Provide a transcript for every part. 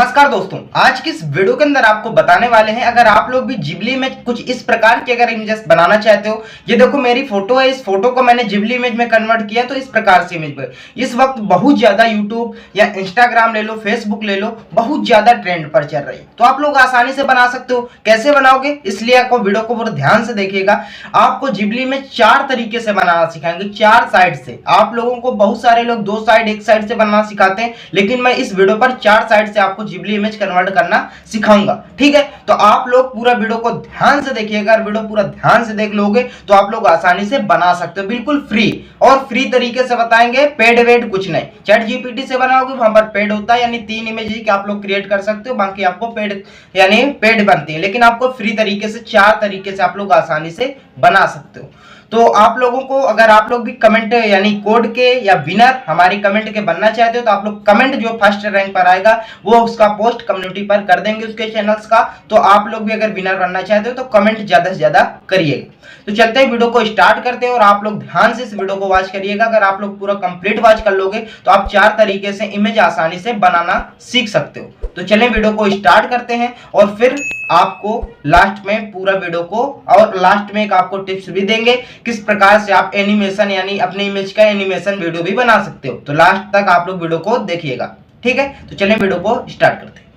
नमस्कार दोस्तों, आज की इस वीडियो के अंदर आपको बताने वाले हैं अगर आप लोग भी जिबली में कुछ इस प्रकार के अगर इमेजेस बनाना चाहते हो। ये देखो मेरी फोटो है, इस फोटो को मैंने जिबली इमेज में कन्वर्ट किया तो इस प्रकार से इमेज में इस वक्त बहुत ज्यादा यूट्यूब या इंस्टाग्राम ले लो, फेसबुक ले लो, बहुत ज्यादा ट्रेंड पर चल रही है। तो आप लोग आसानी से बना सकते हो। कैसे बनाओगे, इसलिए आपको वीडियो को पूरा ध्यान से देखिएगा। आपको जिबली में 4 तरीके से बनाना सिखाएंगे, 4 साइड से। आप लोगों को बहुत सारे लोग 2 साइड 1 साइड से बनाना सिखाते हैं, लेकिन मैं इस वीडियो पर 4 साइड से आपको जिबली इमेज कन्वर्ट करना सिखाऊंगा। ठीक है, तो आप लोग पूरा वीडियो को ध्यान से देखिएगा। अगर वीडियो पूरा ध्यान से देख लोगे तो आप लोग आसानी से बना सकते हो, बिल्कुल फ्री और फ्री तरीके से बताएंगे। पेड वेड कुछ नहीं। चैट जीपीटी से बनाओगे वहां पर पेड होता है, यानी 3 इमेज ही आप लोग क्रिएट कर सकते हो, बाकी आपको पेड यानी पेड बनती है। लेकिन आपको फ्री तरीके से 4 तरीके से आप लोग आसानी से बना सकते हो। तो आप लोगों को अगर आप लोग भी कमेंट यानी कोड के या विनर हमारी कमेंट के बनना चाहते हो तो आप लोग कमेंट जो फर्स्ट रैंक पर आएगा वो उसका पोस्ट कम्युनिटी पर कर देंगे उसके चैनल्स का। तो आप लोग भी अगर विनर बनना चाहते हो तो कमेंट ज्यादा से ज्यादा करिएगा। तो चलते हैं वीडियो को स्टार्ट करते हैं और आप लोग ध्यान से इस वीडियो को वॉच करिएगा। अगर आप लोग पूरा कंप्लीट वॉच कर लोगे तो आप 4 तरीके से इमेज आसानी से बनाना सीख सकते हो। तो चलें वीडियो को स्टार्ट करते हैं और फिर आपको लास्ट में पूरा वीडियो को और लास्ट में एक आपको टिप्स भी देंगे किस प्रकार से आप एनिमेशन यानी अपने इमेज का एनिमेशन वीडियो भी बना सकते हो। तो लास्ट तक आप लोग वीडियो को देखिएगा। ठीक है, तो चलें वीडियो को स्टार्ट करते हैं।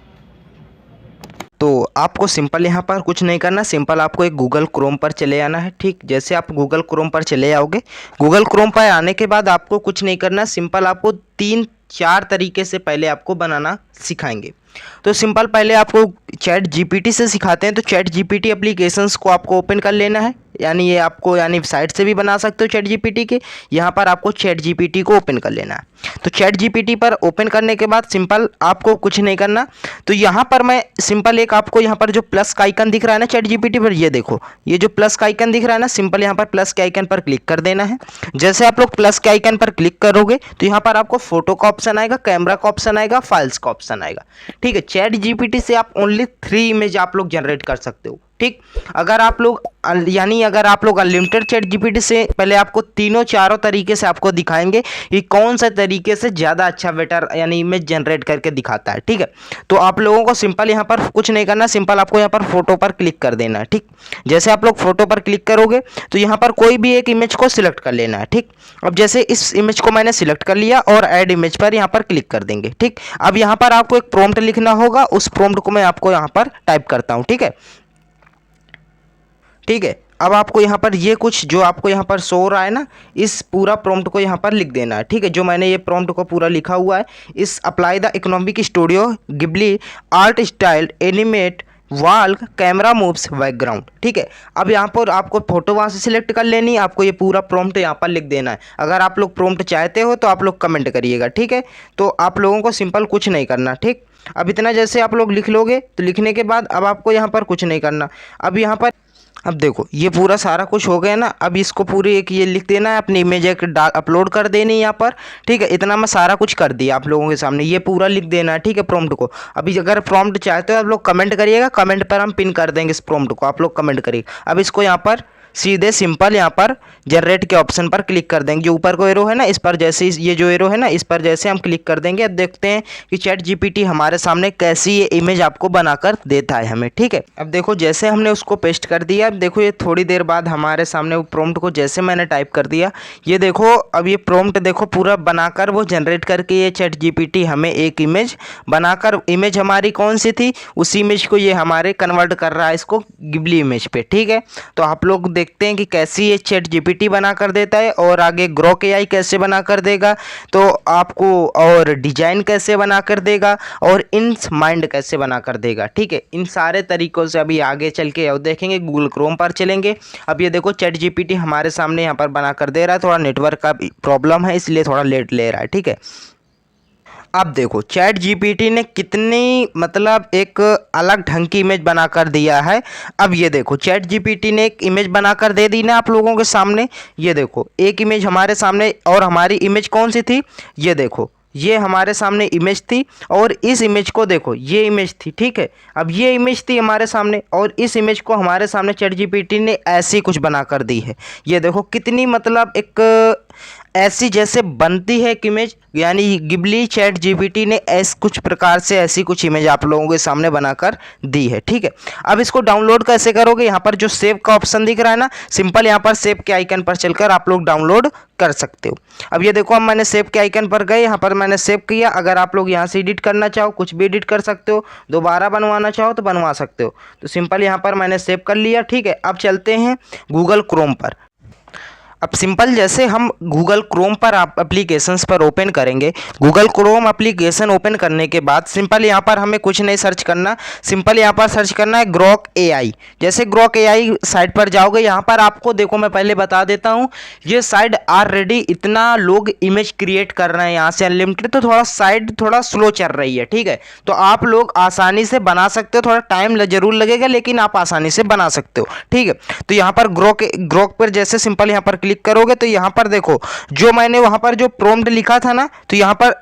तो आपको सिंपल यहाँ पर कुछ नहीं करना, सिंपल आपको एक गूगल क्रोम पर चले आना है। ठीक, जैसे आप गूगल क्रोम पर चले आओगे, गूगल क्रोम पर आने के बाद आपको कुछ नहीं करना, सिंपल आपको 3-4 तरीके से पहले आपको बनाना सिखाएंगे। तो सिंपल पहले आपको चैट जीपीटी से सिखाते हैं। तो चैट जीपीटी एप्लीकेशंस को आपको ओपन कर लेना है, यानी ये आपको यानी साइट से भी बना सकते हो चैट जीपीटी के। यहाँ पर आपको चैट जीपीटी को ओपन कर लेना है। तो चैट जीपीटी पर ओपन करने के बाद सिंपल आपको कुछ नहीं करना। तो यहाँ पर मैं सिंपल एक आपको यहाँ पर जो प्लस का आइकन दिख रहा है ना चैट जीपीटी पर, ये देखो ये जो प्लस का आइकन दिख रहा है ना, सिंपल यहाँ पर प्लस के आइकन पर क्लिक कर देना है। जैसे आप लोग प्लस के आइकन पर क्लिक करोगे तो यहाँ पर आपको फोटो का ऑप्शन आएगा, कैमरा का ऑप्शन आएगा, फाइल्स का ऑप्शन आएगा। ठीक है, चैट जीपीटी से आप ओनली 3 इमेज आप लोग जनरेट कर सकते हो। ठीक, अगर आप लोग अनलिमिटेड चैट जीपीटी से पहले आपको तीनों चारों तरीके से आपको दिखाएंगे कि कौन सा तरीके से ज़्यादा अच्छा बेटर यानी इमेज जनरेट करके दिखाता है। ठीक है, तो आप लोगों को सिंपल यहाँ पर कुछ नहीं करना, सिंपल आपको यहाँ पर फोटो पर क्लिक कर देना है। ठीक, जैसे आप लोग फोटो पर क्लिक करोगे तो यहाँ पर कोई भी एक इमेज को सिलेक्ट कर लेना है। ठीक, अब जैसे इस इमेज को मैंने सिलेक्ट कर लिया और ऐड इमेज पर यहाँ पर क्लिक कर देंगे। ठीक, अब यहाँ पर आपको एक प्रॉम्प्ट लिखना होगा, उस प्रॉम्प्ट को मैं आपको यहाँ पर टाइप करता हूँ। ठीक है, अब आपको यहाँ पर ये कुछ जो आपको यहाँ पर शो हो रहा है ना, इस पूरा प्रॉम्प्ट को यहाँ पर लिख देना है। ठीक है, जो मैंने ये प्रॉम्प्ट को पूरा लिखा हुआ है, इस apply the economic studio Ghibli art style animate wall camera moves background. ठीक है, अब यहाँ पर आपको फोटो वहाँ से सिलेक्ट कर लेनी है, आपको ये पूरा प्रॉम्प्ट यहाँ पर लिख देना है। अगर आप लोग प्रॉम्प्ट चाहते हो तो आप लोग कमेंट करिएगा। ठीक है, तो आप लोगों को सिंपल कुछ नहीं करना। ठीक, अब इतना जैसे आप लोग लिख लोगे तो लिखने के बाद अब आपको यहाँ पर कुछ नहीं करना। अब यहाँ पर अब देखो ये पूरा सारा कुछ हो गया ना, अब इसको पूरी एक ये लिख देना है, अपनी इमेज एक अपलोड कर देनी है यहाँ पर। ठीक है, इतना मैं सारा कुछ कर दिया आप लोगों के सामने, ये पूरा लिख देना है। ठीक है, प्रॉम्प्ट को अभी अगर प्रॉम्प्ट चाहते हो आप लोग कमेंट करिएगा, कमेंट पर हम पिन कर देंगे इस प्रॉम्प्ट को, आप लोग कमेंट करिएगा। अब इसको यहाँ पर सीधे सिंपल यहाँ पर जनरेट के ऑप्शन पर क्लिक कर देंगे। जो ऊपर को एरो है ना, इस पर जैसे ये जो एरो है ना, इस पर जैसे हम क्लिक कर देंगे, अब देखते हैं कि चैट जीपीटी हमारे सामने कैसी ये इमेज आपको बनाकर देता है हमें। ठीक है, अब देखो जैसे हमने उसको पेस्ट कर दिया, अब देखो ये थोड़ी देर बाद हमारे सामने वो प्रॉम्प्ट को जैसे मैंने टाइप कर दिया, ये देखो अब ये प्रॉम्प्ट देखो पूरा बनाकर वो जनरेट करके ये चैट जीपीटी हमें एक इमेज बनाकर, इमेज हमारी कौन सी थी उसी इमेज को ये हमारे कन्वर्ट कर रहा है इसको गिबली इमेज पे। ठीक है, तो आप लोग देखते हैं कि कैसी ये चैट जीपीटी बना कर देता है और आगे ग्रोक एआई कैसे बना कर देगा, तो आपको और डिजाइन कैसे बना कर देगा और इंस माइंड कैसे बना कर देगा। ठीक है, इन सारे तरीकों से अभी आगे चल के और देखेंगे। गूगल क्रोम पर चलेंगे। अब ये देखो चैट जीपीटी हमारे सामने यहाँ पर बना कर दे रहा है, थोड़ा नेटवर्क का प्रॉब्लम है इसलिए थोड़ा लेट ले रहा है। ठीक है, अब देखो चैट जीपीटी ने कितनी मतलब एक अलग ढंग की इमेज बनाकर दिया है। अब ये देखो चैट जीपीटी ने एक इमेज बनाकर दे दी ना आप लोगों के सामने, ये देखो एक इमेज हमारे सामने, और हमारी इमेज कौन सी थी, ये देखो ये हमारे सामने इमेज थी और इस इमेज को देखो ये इमेज थी। ठीक है, अब ये इमेज थी हमारे सामने और इस इमेज को हमारे सामने चैट जीपीटी ने ऐसी कुछ बनाकर दी है। ये देखो कितनी मतलब एक ऐसी जैसे बनती है एक इमेज, यानी गिबली चैट जीपीटी ने कुछ प्रकार से ऐसी कुछ इमेज आप लोगों के सामने बनाकर दी है। ठीक है, अब इसको डाउनलोड कैसे करोगे? यहाँ पर जो सेव का ऑप्शन दिख रहा है ना, सिंपल यहाँ पर सेव के आइकन पर चलकर आप लोग डाउनलोड कर सकते हो। अब ये देखो, अब मैंने सेव के आइकन पर गए, यहाँ पर मैंने सेव किया। अगर आप लोग यहाँ से एडिट करना चाहो, कुछ भी एडिट कर सकते हो, दोबारा बनवाना चाहो तो बनवा सकते हो। तो सिंपल यहाँ पर मैंने सेव कर लिया। ठीक है, अब चलते हैं गूगल क्रोम पर। अब सिंपल जैसे हम गूगल क्रोम पर आप एप्लीकेशंस पर ओपन करेंगे, गूगल क्रोम एप्लीकेशन ओपन करने के बाद सिंपल यहाँ पर हमें कुछ नहीं सर्च करना, सिंपल यहाँ पर सर्च करना है ग्रॉक एआई। जैसे ग्रॉक एआई साइट पर जाओगे, यहाँ पर आपको देखो मैं पहले बता देता हूँ, ये साइट ऑलरेडी इतना लोग इमेज क्रिएट कर रहे हैं यहाँ से अनलिमिटेड, तो थोड़ा साइट थोड़ा स्लो चल रही है। ठीक है, तो आप लोग आसानी से बना सकते हो, थोड़ा टाइम जरूर लगेगा लेकिन आप आसानी से बना सकते हो। ठीक है, तो यहाँ पर ग्रॉक पर जैसे सिंपल यहाँ पर क्लिक करोगे तो यहाँ पर देखो, जो मैंने वहां पर जो प्रॉम्प्ट लिखा था ना, तो यहाँ पर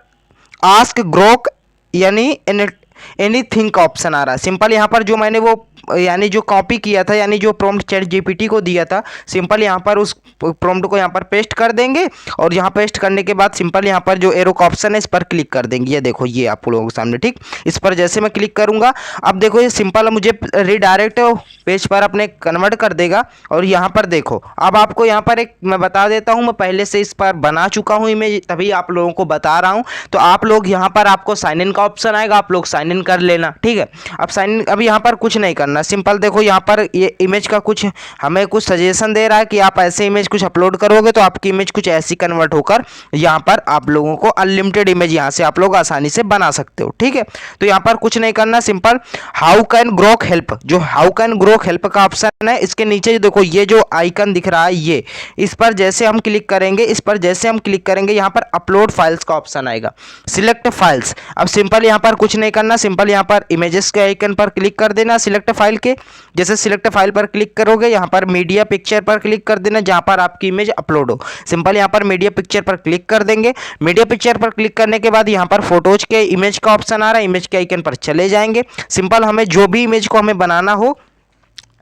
आस्क ग्रॉक यानी एनीथिंग का ऑप्शन आ रहा है। सिंपल यहाँ पर जो मैंने वो यानी जो कॉपी किया था, यानी जो प्रॉम्प्ट चैट जीपीटी को दिया था, सिंपल यहाँ पर उस प्रॉम्प्ट को यहाँ पर पेस्ट कर देंगे और यहाँ पेस्ट करने के बाद सिंपल यहाँ पर जो एरो का ऑप्शन है इस पर क्लिक कर देंगे। ये देखो, ये आप लोगों के सामने, ठीक, इस पर जैसे मैं क्लिक करूँगा, अब देखो ये सिंपल मुझे रिडायरेक्ट पेज पर अपने कन्वर्ट कर देगा। और यहाँ पर देखो, अब आपको यहाँ पर एक मैं बता देता हूँ, मैं पहले से इस पर बना चुका हूँ इमेज, तभी आप लोगों को बता रहा हूँ। तो आप लोग यहाँ पर आपको साइन इन का ऑप्शन आएगा, आप लोग साइन इन कर लेना। ठीक है, अब साइन इन, अब यहाँ पर कुछ नहीं करना, सिंपल देखो यहाँ पर ये इमेज का कुछ हमें कुछ सजेशन दे रहा है कि आप ऐसे इमेज कुछ अपलोड करोगे तो आपकी इमेज कुछ ऐसी कन्वर्ट होकर यहाँ पर आप लोगों को अनलिमिटेड इमेज यहाँ से आप लोग आसानी से बना सकते हो। ठीक है, तो यहाँ पर कुछ नहीं करना, simple how can Grok help, जो हाउ कैन ग्रोक हेल्प का ऑप्शन है, इसके नीचे देखो ये जो आइकन दिख रहा है, ये इस पर जैसे हम क्लिक करेंगे, इस पर जैसे हम क्लिक करेंगे यहाँ पर अपलोड फाइल्स का ऑप्शन आएगा, सिलेक्ट फाइल्स। अब सिंपल यहाँ पर कुछ नहीं करना, सिंपल यहाँ पर इमेजेस के आइकन पर क्लिक कर देना सिलेक्ट फाइल के। जैसे सिलेक्ट फाइल पर क्लिक करोगे, यहाँ पर मीडिया पिक्चर पर क्लिक कर देना जहाँ पर आपकी इमेज अपलोड हो। सिंपल यहाँ पर मीडिया पिक्चर पर क्लिक कर देंगे। मीडिया पिक्चर पर क्लिक करने के बाद यहाँ पर फोटोज के इमेज का ऑप्शन आ रहा है, इमेज के आइकन पर चले जाएंगे। सिंपल हमें जो भी इमेज को हमें बनाना हो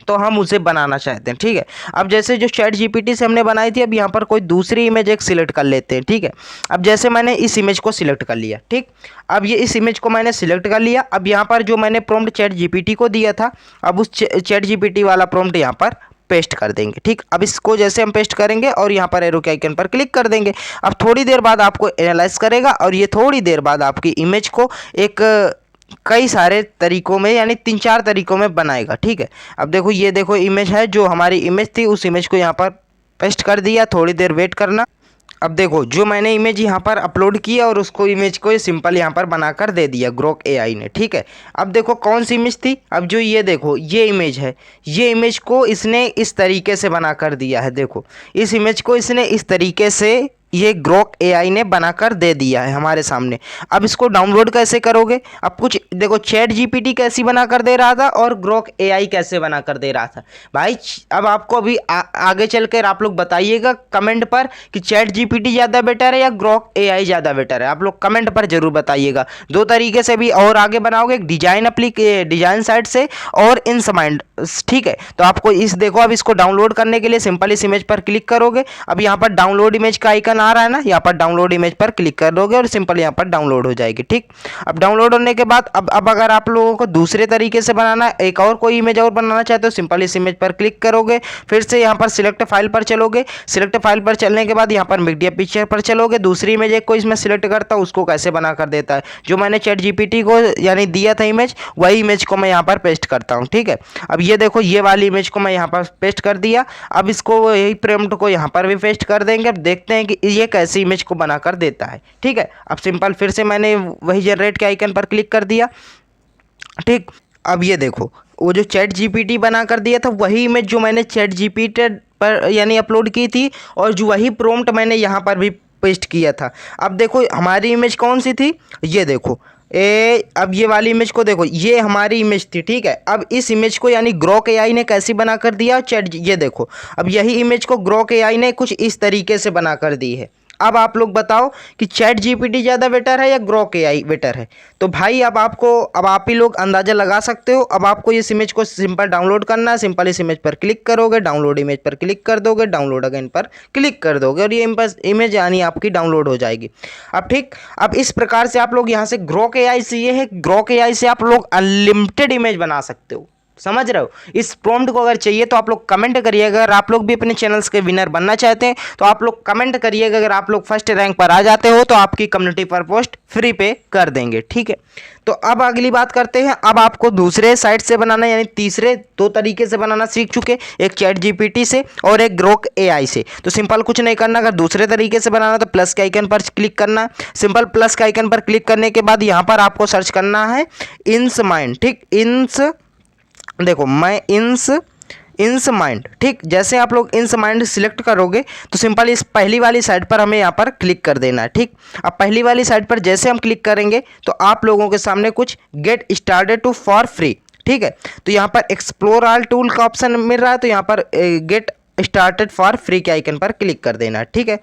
तो हम उसे बनाना चाहते हैं। ठीक है, अब जैसे जो चैट जीपीटी से हमने बनाई थी, अब यहाँ पर कोई दूसरी इमेज एक सिलेक्ट कर लेते हैं। ठीक है, अब जैसे मैंने इस इमेज को सिलेक्ट कर लिया, ठीक, अब ये इस इमेज को मैंने सिलेक्ट कर लिया। अब यहाँ पर जो मैंने प्रॉम्प्ट चैट जीपीटी को दिया था, अब उस चैट जीपीटी वाला प्रॉम्प्ट यहाँ पर पेस्ट कर देंगे। ठीक, अब इसको जैसे हम पेस्ट करेंगे और यहाँ पर एरो के आइकन पर क्लिक कर देंगे। अब थोड़ी देर बाद आपको एनालाइज करेगा और ये थोड़ी देर बाद आपकी इमेज को एक कई सारे तरीकों में यानी 3-4 तरीकों में बनाएगा। ठीक है, अब देखो ये देखो इमेज है, जो हमारी इमेज थी उस इमेज को यहाँ पर पेस्ट कर दिया, थोड़ी देर वेट करना। अब देखो जो मैंने इमेज यहाँ पर अपलोड किया और उसको इमेज को सिंपल यहाँ पर बनाकर दे दिया ग्रोक एआई ने। ठीक है, अब देखो कौन सी इमेज थी, अब जो ये देखो ये इमेज है, ये इमेज को इसने इस तरीके से बनाकर दिया है। देखो इस इमेज को इसने इस तरीके से ये ग्रोक एआई ने बनाकर दे दिया है हमारे सामने। अब इसको डाउनलोड कैसे करोगे? अब कुछ देखो, चैट जीपीटी कैसी बनाकर दे रहा था और ग्रोक एआई कैसे बनाकर दे रहा था भाई। अब आपको अभी आगे चलकर आप लोग बताइएगा कमेंट पर कि चैट जीपीटी ज़्यादा बेटर है या ग्रोक एआई ज़्यादा बेटर है। आप लोग कमेंट पर जरूर बताइएगा। दो तरीके से भी और आगे बनाओगे, एक डिजाइन साइट से और इन समाइंड। ठीक है, तो आपको इस देखो, अब इसको डाउनलोड करने के लिए सिंपल इस इमेज पर क्लिक करोगे। अब यहाँ पर डाउनलोड इमेज का आइकन आ रहा है ना, यहाँ पर डाउनलोड इमेज पर क्लिक कर दोगे और सिंपल यहाँ पर डाउनलोड हो जाएगी। ठीक, अब डाउनलोड होने के बाद अब अगर आप लोगों को दूसरे तरीके से बनाना है, एक और कोई इमेज और बनाना चाहते हो, सिंपल इस इमेज पर क्लिक करोगे, फिर से यहाँ पर सिलेक्ट फाइल पर चलोगे। सिलेक्ट फाइल पर चलने के बाद यहाँ पर मीडिया पिक्चर पर चलोगे, दूसरी इमेज एक को इसमें सिलेक्ट करता हूँ, उसको कैसे बना कर देता है, जो मैंने चैट जीपीटी को यानी दिया था इमेज, वही इमेज को मैं यहाँ पर पेस्ट करता हूँ। ठीक है, अब ये देखो ये वाली इमेज को मैं यहाँ पर पेस्ट कर दिया। अब इसको यही प्रॉम्प्ट को यहाँ पर भी पेस्ट कर देंगे। अब देखते हैं कि ये कैसे इमेज को बनाकर देता है। ठीक है, अब सिंपल फिर से मैंने वही जनरेट के आइकन पर क्लिक कर दिया। ठीक, अब ये देखो वो जो चैट जीपीटी बना कर दिया था वही इमेज जो मैंने चैट जीपीटी पर यानी अपलोड की थी और जो वही प्रॉम्प्ट मैंने यहाँ पर भी पेस्ट किया था। अब देखो हमारी इमेज कौन सी थी, ये देखो अब ये वाली इमेज को देखो, ये हमारी इमेज थी। ठीक है, अब इस इमेज को यानी ग्रोक एआई ने कैसी बना कर दिया चैट, ये देखो अब यही इमेज को ग्रोक एआई ने कुछ इस तरीके से बना कर दी है। अब आप लोग बताओ कि चैट जीपीटी ज़्यादा बेटर है या ग्रोक एआई बेटर है। तो भाई अब आप ही लोग अंदाज़ा लगा सकते हो। अब आपको इस इमेज को सिंपल डाउनलोड करना है। सिंपल इस इमेज पर क्लिक करोगे, डाउनलोड इमेज पर क्लिक कर दोगे, डाउनलोड अगेन पर क्लिक कर दोगे और ये इमेज यानी आपकी डाउनलोड हो जाएगी। अब ठीक, अब इस प्रकार से आप लोग यहाँ से ग्रोक एआई से ये है, ग्रोक एआई से आप लोग अनलिमिटेड इमेज बना सकते हो। समझ रहे हो। इस प्रॉम्प्ट को अगर चाहिए तो आप लोग कमेंट करिएगा। अगर आप लोग भी अपने चैनल्स के विनर बनना चाहते हैं तो आप लोग कमेंट करिएगा। अगर आप लोग फर्स्ट रैंक पर आ जाते हो तो आपकी कम्युनिटी पर पोस्ट फ्री पे कर देंगे, ठीक है। तो अब अगली बात करते हैं। अब आपको दूसरे साइट से बनाना, यानी तीसरे दो तरीके से बनाना सीख चुके, एक चैट जीपीटी से और एक ग्रोक एआई से। तो सिंपल कुछ नहीं करना, अगर दूसरे तरीके से बनाना तो प्लस के आइकन पर क्लिक करना। सिंपल प्लस के आइकन पर क्लिक करने के बाद यहाँ पर आपको सर्च करना है इंस माइंड, ठीक। देखो मैं इंस माइंड, ठीक। जैसे आप लोग इंस माइंड सिलेक्ट करोगे तो सिंपल इस पहली वाली साइट पर हमें यहाँ पर क्लिक कर देना है, ठीक। अब पहली वाली साइट पर जैसे हम क्लिक करेंगे तो आप लोगों के सामने कुछ get started to for free, ठीक है। तो यहाँ पर एक्सप्लोर ऑल टूल का ऑप्शन मिल रहा है, तो यहाँ पर गेट स्टार्टेड फॉर फ्री के आइकन पर क्लिक कर देना है, ठीक है।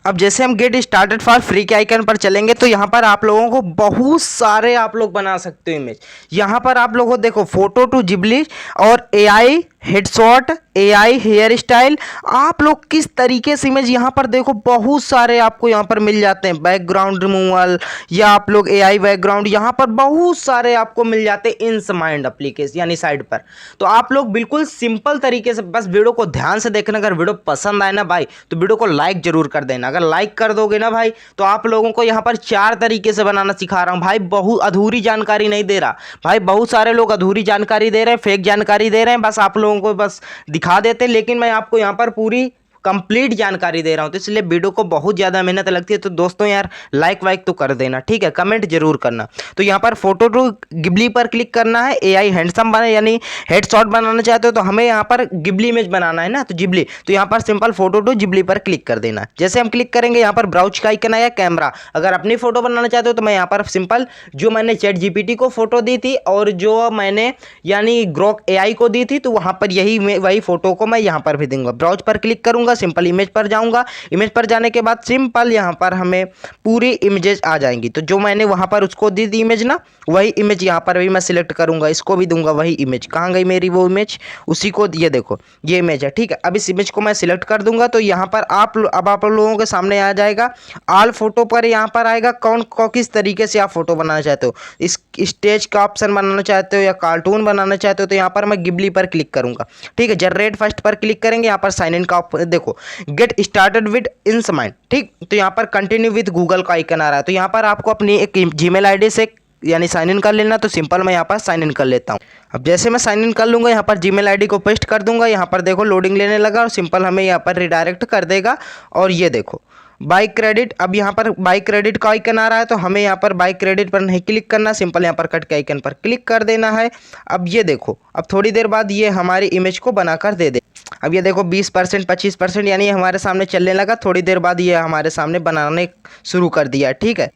अब जैसे हम गेट स्टार्टेड फॉर फ्री के आइकन पर चलेंगे तो यहाँ पर आप लोगों को बहुत सारे आप लोग बना सकते हो इमेज। यहाँ पर आप लोगों को देखो फोटो टू जिबली और AI headshot, AI hair style, आप लोग किस तरीके से इमेज यहाँ पर देखो बहुत सारे आपको यहाँ पर मिल जाते हैं। बैकग्राउंड रिमूवल या आप लोग एआई बैकग्राउंड, यहाँ पर बहुत सारे आपको मिल जाते हैं इंस माइंड एप्लीकेशन यानी साइड पर। तो आप लोग बिल्कुल सिंपल तरीके से बस वीडियो को ध्यान से देखना। अगर वीडियो पसंद आए ना भाई तो वीडियो को लाइक जरूर कर देना। अगर लाइक कर दोगे ना भाई तो आप लोगों को यहाँ पर 4 तरीके से बनाना सिखा रहा हूँ भाई। बहुत अधूरी जानकारी नहीं दे रहा भाई। बहुत सारे लोग अधूरी जानकारी दे रहे हैं, फेक जानकारी दे रहे हैं, बस आप लोगों को बस दिखा देते हैं। लेकिन मैं आपको यहाँ पर पूरी कंप्लीट जानकारी दे रहा हूँ, तो इसलिए वीडियो को बहुत ज़्यादा मेहनत लगती है। तो दोस्तों यार लाइक वाइक तो कर देना, ठीक है। कमेंट जरूर करना। तो यहाँ पर फोटो टू गिबली पर क्लिक करना है। एआई हैंडसम बना यानी हेडशॉट बनाना चाहते हो तो हमें यहाँ पर गिबली इमेज बनाना है ना, तो जिबली, तो यहाँ पर सिंपल फोटो टू जिबली पर क्लिक कर देना। जैसे हम क्लिक करेंगे यहाँ पर ब्राउज का आइकन आया, कैमरा। अगर अपनी फोटो बनाना चाहते हो तो मैं यहाँ पर सिंपल जो मैंने चैट जीपीटी को फोटो दी थी और जो मैंने यानी ग्रोक एआई को दी थी, तो वहाँ पर वही फोटो को मैं यहाँ पर भी दूंगा। ब्राउज पर क्लिक करूंगा, सिंपल इमेज पर जाऊंगा। इमेज पर जाने के बाद सिंपल यहाँ पर हमें पूरी इमेजेस आ जाएंगी। तो जो मैंने वहाँ पर उसको दी थी इमेज ना, वही इमेज यहाँ पर भी मैं सिलेक्ट करूंगा, इसको भी दूंगा वही इमेज। कहाँ गई मेरी वो इमेज, उसी को, ये देखो ये इमेज है, ठीक है। अब इस इमेज को मैं सिलेक्ट कर दूंगा तो यहाँ पर अब आप लोगों के सामने आ जाएगा ऑल फोटो पर। यहाँ पर आएगा कौन किस तरीके से आप फोटो बनाना चाहते हो, इस स्टेज का ऑप्शन बनाना चाहते हो या कार्टून बनाना चाहते हो, तो यहाँ पर मैं गिबली पर क्लिक करूंगा, ठीक है। जनरेट फर्स्ट पर क्लिक करेंगे, यहाँ पर साइन इन का देखो गेट स्टार्टेड विद इंस माइंड, ठीक। तो यहाँ पर कंटिन्यू विद गूगल का आइकन आ रहा है। तो यहाँ पर आपको अपनी एक जीमेल आईडी से यानी साइन इन कर लेना। तो सिंपल मैं यहाँ पर साइन इन कर लेता हूँ। अब जैसे मैं साइन इन कर लूँगा, यहाँ पर जीमेल आईडी को पेस्ट कर दूंगा। यहाँ पर देखो लोडिंग लेने लगा और सिंपल हमें यहाँ पर रिडायरेक्ट कर देगा। और ये देखो बाई क्रेडिट, अब यहाँ पर बाई क्रेडिट का आइकन आ रहा है तो हमें यहाँ पर बाई क्रेडिट पर नहीं क्लिक करना, सिंपल यहाँ पर कट के आइकन पर क्लिक कर देना है। अब ये देखो अब थोड़ी देर बाद ये हमारी इमेज को बनाकर दे दे। अब ये देखो 20%, 25% यानी हमारे सामने चलने लगा। थोड़ी देर बाद ये हमारे सामने बनाने शुरू कर दिया, ठीक है।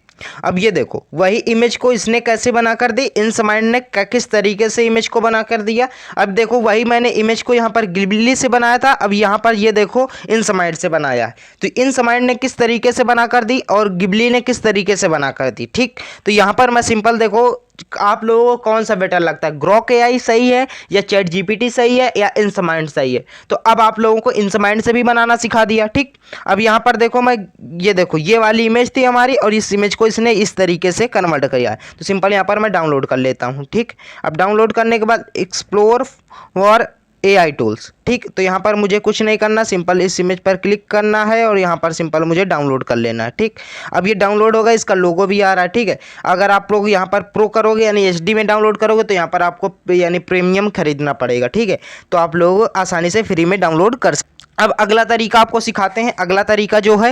अब ये देखो वही इमेज को इसने कैसे बनाकर दी, इंस माइंड ने किस तरीके से इमेज को बनाकर दिया। अब देखो वही मैंने इमेज को यहाँ पर गिबली से बनाया था, अब यहाँ पर ये देखो इंस माइंड से बनाया है। तो इंस माइंड ने किस तरीके से बनाकर दी और गिबली ने किस तरीके से बनाकर दी, ठीक। तो यहाँ पर मैं सिंपल देखो आप लोगों को कौन सा बेटर लगता है, ग्रोक एआई सही है या चैट जीपीटी सही है या इंस माइंड सही है। तो अब आप लोगों को इंस माइंड से भी बनाना सिखा दिया, ठीक। अब यहाँ पर देखो मैं ये देखो ये वाली इमेज थी हमारी और इस इमेज को इसने इस तरीके से कन्वर्ट किया है। तो सिंपल यहाँ पर मैं डाउनलोड कर लेता हूँ, ठीक। अब डाउनलोड करने के बाद एक्सप्लोर फॉर एआई टूल्स, ठीक। तो यहाँ पर मुझे कुछ नहीं करना, सिंपल इस इमेज पर क्लिक करना है और यहाँ पर सिंपल मुझे डाउनलोड कर लेना है, ठीक। अब ये डाउनलोड होगा, इसका लोगो भी आ रहा है, ठीक है। अगर आप लोग यहाँ पर प्रो करोगे यानी एचडी में डाउनलोड करोगे तो यहाँ पर आपको यानी प्रीमियम खरीदना पड़ेगा, ठीक है। तो आप लोग आसानी से फ्री में डाउनलोड कर सकते। अब अगला तरीका आपको सिखाते हैं। अगला तरीका जो है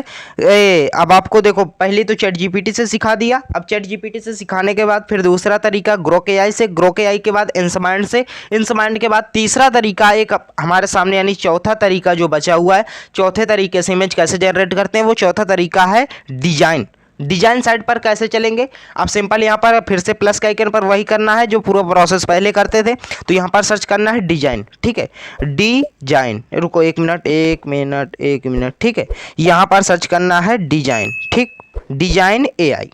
अब आपको देखो पहले तो चैट जीपीटी से सिखा दिया। अब चैट जीपीटी से सिखाने के बाद फिर दूसरा तरीका ग्रोक एआई से, ग्रोक एआई के बाद इंस माइंड से, इंस माइंड के बाद तीसरा तरीका एक हमारे सामने यानी चौथा तरीका जो बचा हुआ है। चौथे तरीके से इमेज कैसे जनरेट करते हैं वो चौथा तरीका है डिजाइन। डिजाइन साइड पर कैसे चलेंगे, आप सिंपल यहाँ पर फिर से प्लस के आइकन पर वही करना है जो पूरा प्रोसेस पहले करते थे। तो यहाँ पर सर्च करना है डिजाइन, ठीक है, डिजाइन, रुको एक मिनट, ठीक है, यहाँ पर सर्च करना है डिजाइन, ठीक, डिजाइन एआई।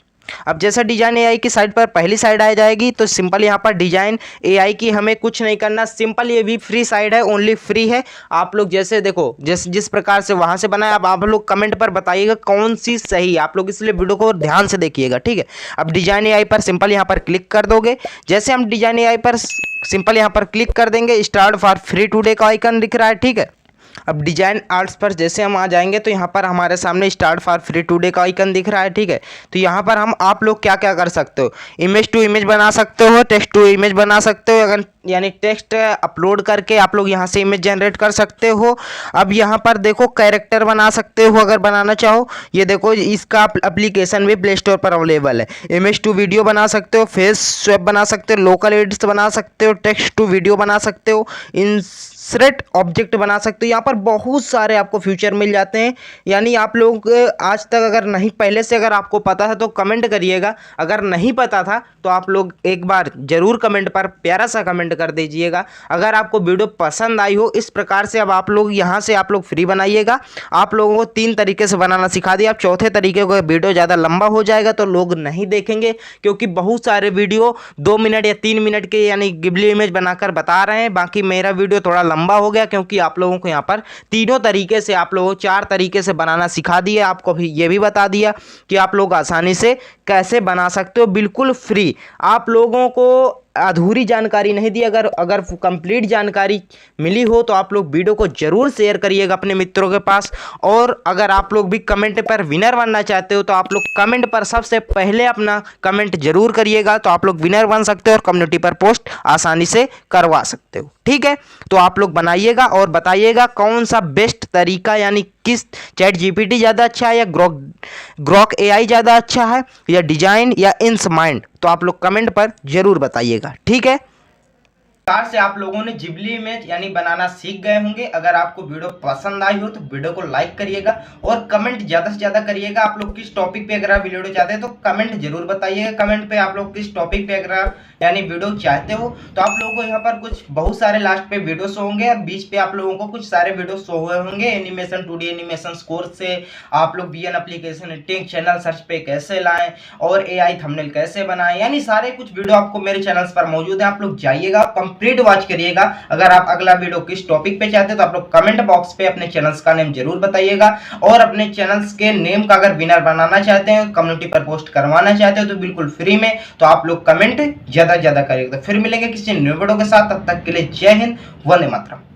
अब जैसा डिजाइन एआई की साइड पर पहली साइड आ जाएगी तो सिंपल यहाँ पर डिजाइन एआई की हमें कुछ नहीं करना, सिंपल ये भी फ्री साइड है, ओनली फ्री है। आप लोग जैसे देखो जिस प्रकार से वहाँ से बनाया, अब आप लोग कमेंट पर बताइएगा कौन सी सही, आप लोग इसलिए वीडियो को ध्यान से देखिएगा, ठीक है। अब डिजाइन एआई पर सिंपल यहाँ पर क्लिक कर दोगे, जैसे हम डिजाइन एआई पर सिंपल यहाँ पर क्लिक कर देंगे, स्टार्ट फॉर फ्री टुडे का आइकन दिख रहा है, ठीक है। अब डिजाइन आर्ट्स पर जैसे हम आ जाएंगे तो यहाँ पर हमारे सामने स्टार्ट फॉर फ्री टुडे का आइकन दिख रहा है, ठीक है। तो यहाँ पर हम आप लोग क्या क्या कर सकते हो, इमेज टू इमेज बना सकते हो, टेक्स्ट टू इमेज बना सकते हो, अगर यानी टेक्स्ट अपलोड करके आप लोग यहाँ से इमेज जनरेट कर सकते हो। अब यहाँ पर देखो कैरेक्टर बना सकते हो अगर बनाना चाहो, ये देखो इसका एप्लीकेशन भी प्ले स्टोर पर अवेलेबल है। इमेज टू वीडियो बना सकते हो, फेस स्वैप बना सकते हो, लोकल एडिट्स बना सकते हो, टेक्स्ट टू वीडियो बना सकते हो, इंसर्ट ऑब्जेक्ट बना सकते हो। यहाँ पर बहुत सारे आपको फ्यूचर मिल जाते हैं। यानी आप लोग आज तक अगर नहीं, पहले से अगर आपको पता था तो कमेंट करिएगा, अगर नहीं पता था तो आप लोग एक बार जरूर कमेंट पर प्यारा सा कमेंट कर दीजिएगा। अगर आपको वीडियो पसंद आई हो इस प्रकार से, अब आप लोग यहाँ से आप लोग फ्री बनाइएगा। आप लोगों को 3 तरीके से बनाना सिखा दिया, अब चौथे तरीके को वीडियो ज़्यादा लंबा हो जाएगा तो लोग नहीं देखेंगे, क्योंकि बहुत सारे वीडियो 2 मिनट या 3 मिनट के यानी गिबली इमेज बनाकर बता रहे हैं। बाकी मेरा वीडियो थोड़ा लंबा हो गया क्योंकि आप लोगों को यहाँ पर तीनों तरीके से, आप लोगों को 4 तरीके से बनाना सिखा दिया, आपको भी ये भी बता दिया कि आप लोग आसानी से कैसे बना सकते हो बिल्कुल फ्री। आप लोगों को अधूरी जानकारी नहीं दी, अगर कंप्लीट जानकारी मिली हो तो आप लोग वीडियो को जरूर शेयर करिएगा अपने मित्रों के पास। और अगर आप लोग भी कमेंट पर विनर बनना चाहते हो तो आप लोग कमेंट पर सबसे पहले अपना कमेंट जरूर करिएगा, तो आप लोग विनर बन सकते हो और कम्युनिटी पर पोस्ट आसानी से करवा सकते हो, ठीक है। तो आप लोग बनाइएगा और बताइएगा कौन सा बेस्ट तरीका, यानी किस चैट जीपीटी ज़्यादा अच्छा है या ग्रॉक एआई ज़्यादा अच्छा है या डिजाइन या इंसमाइंड, तो आप लोग कमेंट पर जरूर बताइएगा, ठीक है। प्रकार से आप लोगों ने जिबली इमेज यानी बनाना सीख गए होंगे। अगर आपको वीडियो पसंद आई हो तो वीडियो को लाइक करिएगा और कमेंट ज्यादा से ज्यादा करिएगा। आप लोग किस टॉपिक पे अगर आप वीडियो चाहते हैं तो कमेंट जरूर बताइएगा। कमेंट पे आप लोग किस टॉपिक पे अगर आप यानी वीडियो चाहते हो तो आप लोगों को यहाँ पर कुछ बहुत सारे लास्ट पे वीडियो शो होंगे और बीच पे आप लोगों को कुछ सारे वीडियो शो हुए होंगे। एनिमेशन 2D एनिमेशन कोर्स से आप लोग VN application editing, channel search पे कैसे लाएं और AI थंबनेल कैसे बनाएं, यानी सारे कुछ वीडियो आपको मेरे चैनल्स पर मौजूद है। आप लोग जाइएगा, कंप्लीट वॉच करिएगा। अगर आप अगला वीडियो किस टॉपिक पे चाहते हैं तो आप लोग कमेंट बॉक्स पे अपने चैनल्स का नेम जरूर बताइएगा। और अपने चैनल्स के नेम का अगर विनर बनाना चाहते हैं, कम्युनिटी पर पोस्ट करवाना चाहते हो तो बिल्कुल फ्री में, तो आप लोग कमेंट ज्यादा करिएगा। तो फिर मिलेंगे किसी न्यू वीडियो के साथ, तब तक के लिए जय हिंद, वंदे मातरम।